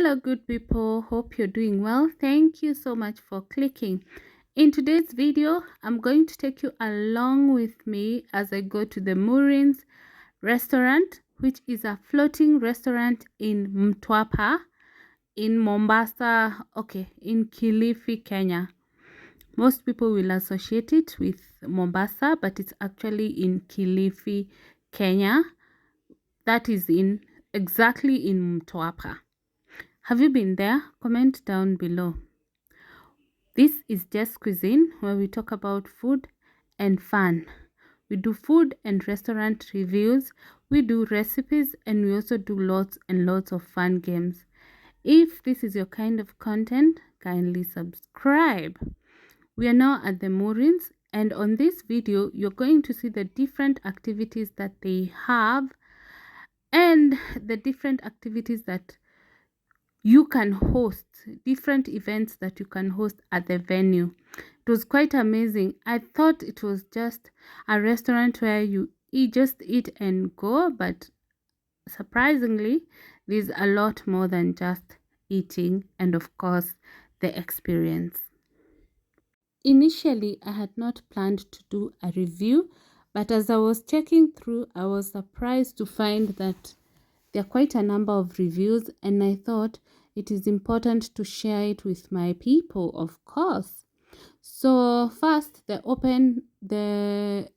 Hello, good people. Hope you're doing well. Thank you so much for clicking. In today's video, I'm going to take you along with me as I go to the Moorings Restaurant, which is a floating restaurant in Mtwapa, in Mombasa, in Kilifi, Kenya. Most people will associate it with Mombasa, but it's actually in Kilifi, Kenya. That is exactly in Mtwapa. Have you been there? Comment down below. This is Just Cuisine, where we talk about food and fun. We do food and restaurant reviews, we do recipes, and we also do lots and lots of fun games. If this is your kind of content, kindly subscribe. We are now at the Moorings, and on this video, you're going to see the different activities that they have and the different activities that you can host, different events that you can host at the venue. It was quite amazing. I thought it was just a restaurant where you just eat and go, but surprisingly, there's a lot more than just eating and, of course, the experience. Initially, I had not planned to do a review, but as I was checking through, I was surprised to find that there are quite a number of reviews, and I thought it is important to share it with my people, of course. So first, the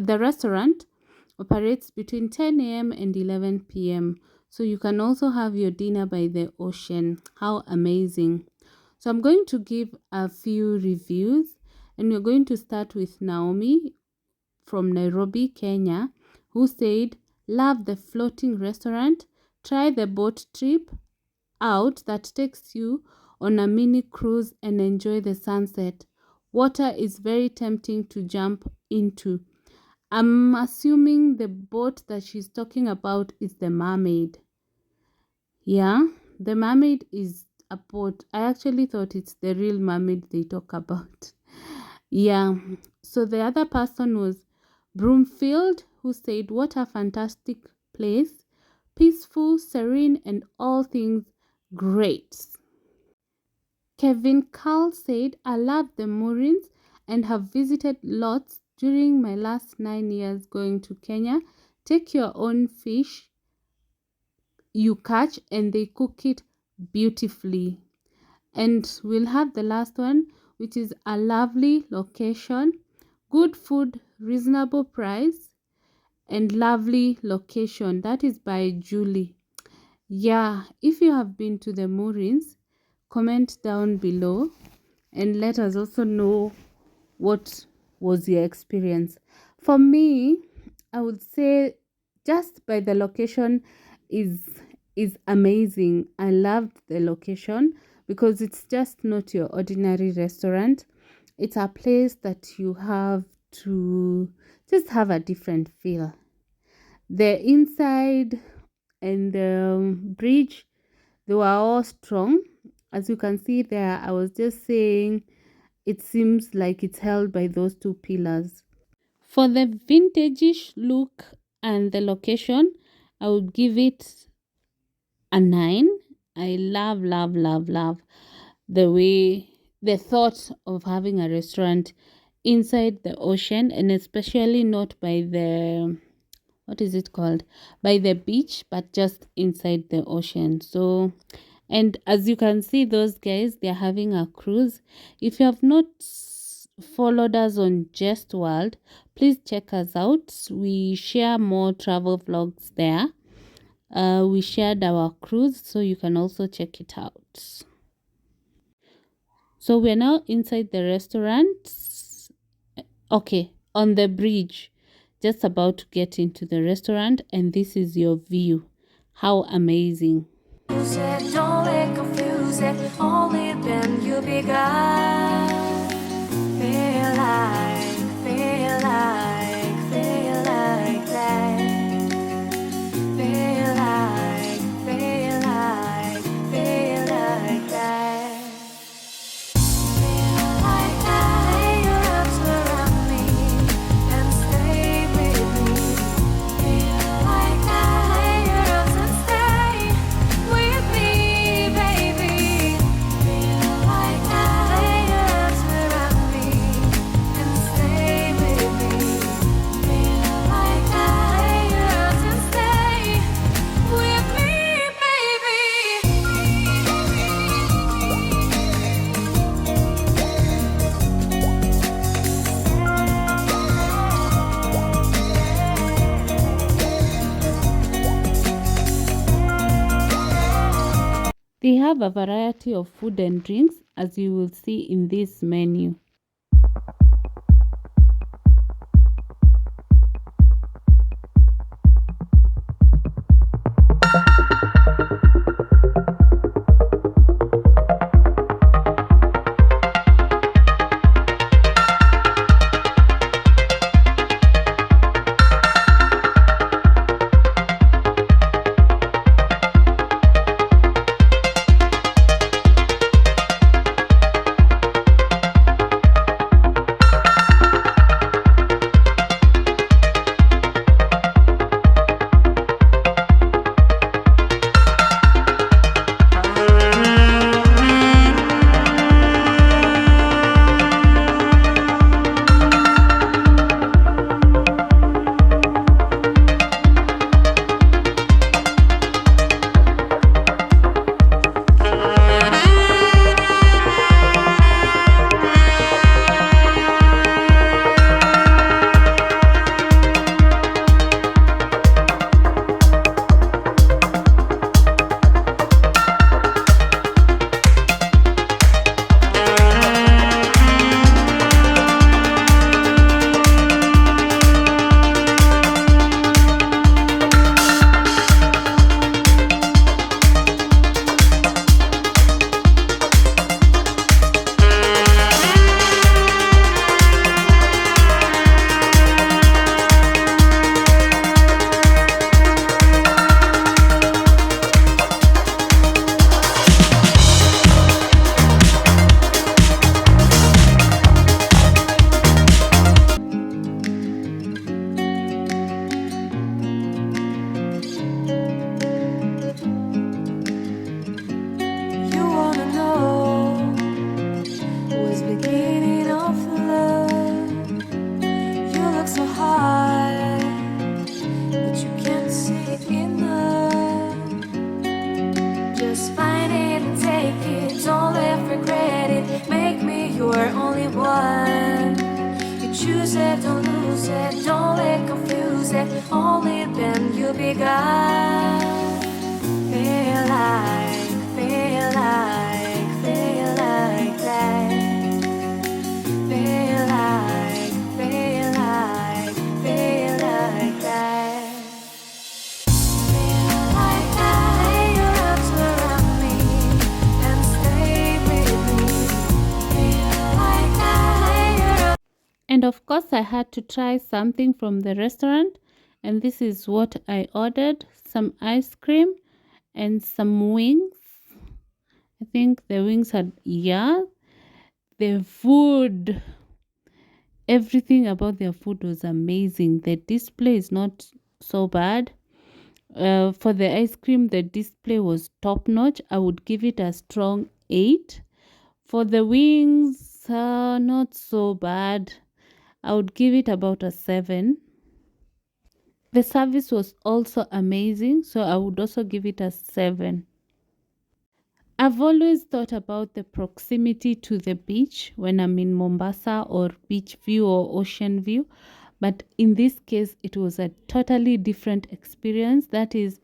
restaurant operates between 10 a.m. and 11 p.m. So you can also have your dinner by the ocean. How amazing. So I'm going to give a few reviews, and we're going to start with Naomi from Nairobi, Kenya, who said, "Love the floating restaurant. Try the boat trip out that takes you on a mini cruise and enjoy the sunset. Water is very tempting to jump into." I'm assuming the boat that she's talking about is the Mermaid. Yeah, the Mermaid is a boat. I actually thought it's the real mermaid they talk about. Yeah, so the other person was Broomfield, who said, "What a fantastic place. Peaceful, serene, and all things great." Kevin Carl said, "I love the Moorings and have visited lots during my last 9 years going to Kenya. Take your own fish you catch and they cook it beautifully." And we'll have the last one, which is "a lovely location, good food, reasonable price, and lovely location." That is by Julie. Yeah, if you have been to the Moorings, comment down below and let us also know what was your experience. For me, I would say just by the location is amazing. I loved the location because it's just not your ordinary restaurant. It's a place that you have to just have a different feel. The inside and the bridge, they were all strong. As you can see there, I was just saying it seems like it's held by those two pillars. For the vintage look and the location, I would give it a 9. I love the thought of having a restaurant inside the ocean, and especially not by the, what is it called, by the beach, but just inside the ocean. So, and as you can see, those guys, they're having a cruise. If you have not followed us on Just World, please check us out. We share more travel vlogs there. We shared our cruise, so you can also check it out. So we're now inside the restaurant. Okay, on the bridge, just about to get into the restaurant, and this is your view. How amazing. Don't let confuse it, only then you begun. Feel like that. Feel like that. Feel like that. Lay your arms around me and stay with me. Feel like that. Lay your arms and stay with me. They have a variety of food and drinks, as you will see in this menu. And of course, I had to try something from the restaurant, and this is what I ordered: some ice cream and some wings. I think the wings had, yeah, the food, everything about their food was amazing. The display is not so bad. For the ice cream, the display was top notch. I would give it a strong 8. For the wings, not so bad. I would give it about a 7. The service was also amazing, so I would also give it a 7. I've always thought about the proximity to the beach when I'm in Mombasa or beach view or ocean view, but in this case, it was a totally different experience. That is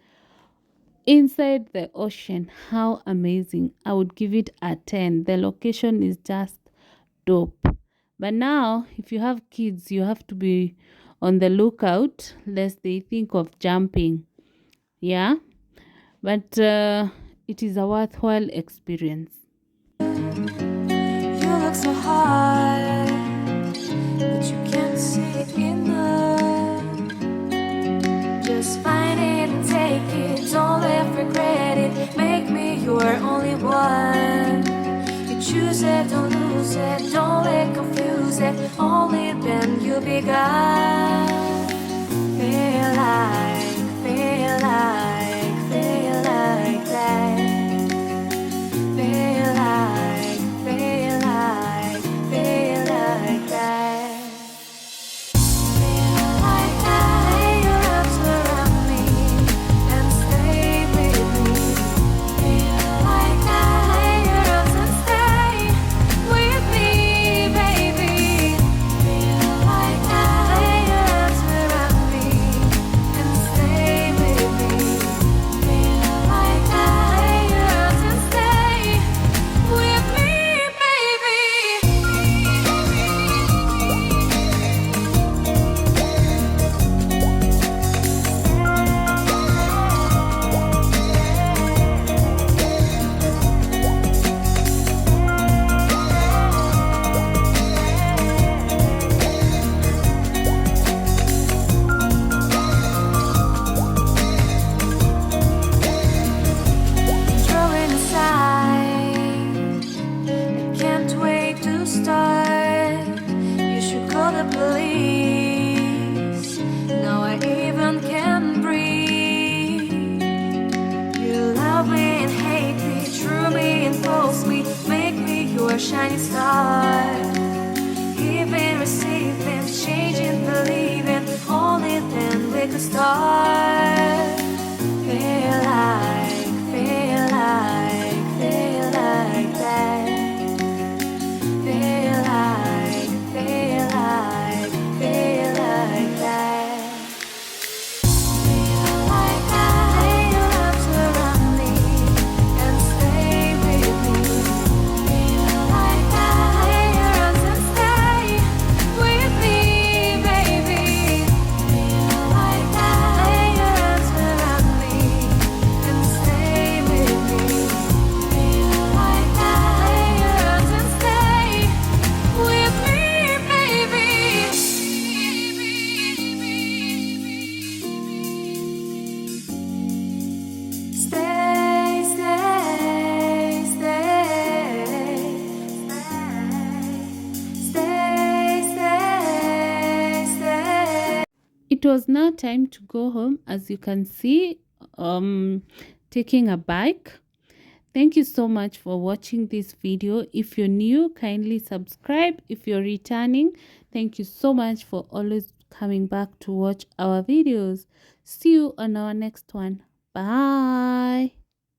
inside the ocean. How amazing! I would give it a 10. The location is just dope. But now, if you have kids, you have to be on the lookout lest they think of jumping. Yeah, but it is a worthwhile experience. You look so hard, but you can't see it in just find it and take it. Don't let regret it. Make me your only one. You choose it, don't lose it. Don't let confuse it. Only then you'll be God. Feel like that. Feel like that. shining star. Giving, receiving, changing, believing, only then we could start. Feel like, feel like, feel like that. Feel like, feel like, feel like that. Feel like I lay your arms around me and stay with me. Feel like I lay your arms and stay with me, baby. Feel like I lay your arms around me and stay with me. Feel like I lay your arms and stay with me, baby. Stay, stay, stay, stay, stay. It was now time to go home, as you can see, taking a bike. Thank you so much for watching this video. If you're new, kindly subscribe. If you're returning, thank you so much for always coming back to watch our videos. See you on our next one. Bye.